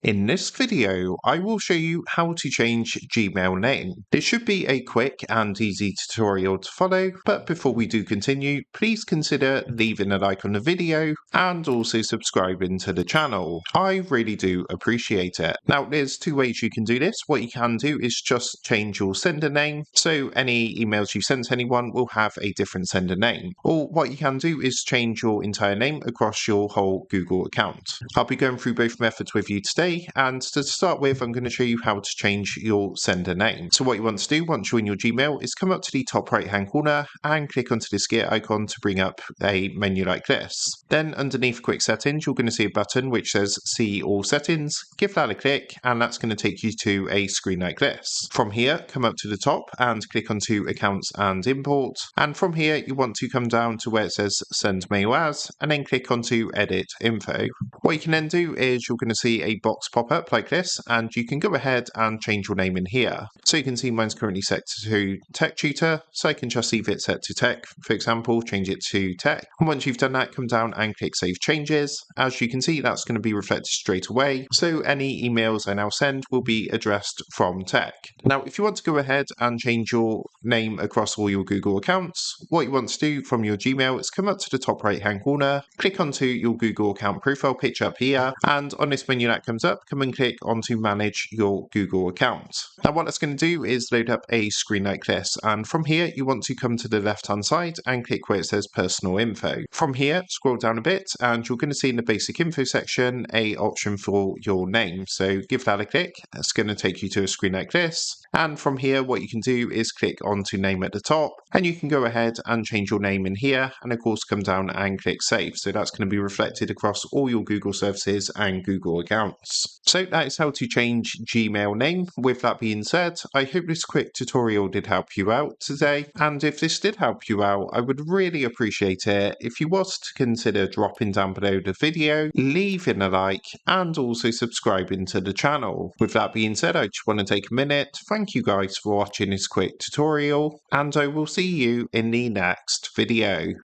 In this video, I will show you how to change Gmail name. This should be a quick and easy tutorial to follow, but before we do continue, please consider leaving a like on the video and also subscribing to the channel. I really do appreciate it. Now, there's two ways you can do this. What you can do is just change your sender name, so any emails you send to anyone will have a different sender name. Or what you can do is change your entire name across your whole Google account. I'll be going through both methods with you today, and to start with, I'm going to show you how to change your sender name. So what you want to do once you're in your Gmail is come up to the top right hand corner and click onto this gear icon to bring up a menu like this. Then underneath quick settings, you're going to see a button which says see all settings. Give that a click and that's going to take you to a screen like this. From here, come up to the top and click onto accounts and import. And from here, you want to come down to where it says send mail as and then click onto edit info. What you can then do is you're going to see a box pop up like this, and you can go ahead and change your name in here. So you can see mine's currently set to Tech Tutor, so I can just leave it set to Tech, for example, change it to Tech. And once you've done that, come down and click Save Changes. As you can see, that's going to be reflected straight away. So any emails I now send will be addressed from Tech. Now, if you want to go ahead and change your name across all your Google accounts, what you want to do from your Gmail is come up to the top right hand corner, click onto your Google account profile picture up here, and on this menu that comes up, come and click onto manage your Google account. Now what that's going to do is load up a screen like this, and from here you want to come to the left hand side and click where it says personal info. From here scroll down a bit and you're going to see in the basic info section a option for your name, so give that a click. That's going to take you to a screen like this, and from here what you can do is click onto name at the top and you can go ahead and change your name in here, and of course come down and click save. So that's going to be reflected across all your Google services and Google accounts. So that is how to change Gmail name. With that being said, I hope this quick tutorial did help you out today, and if this did help you out, I would really appreciate it if you was to consider dropping down below the video, leaving a like and also subscribing to the channel. With that being said, I just want to take a minute, thank you guys for watching this quick tutorial, and I will see you in the next video.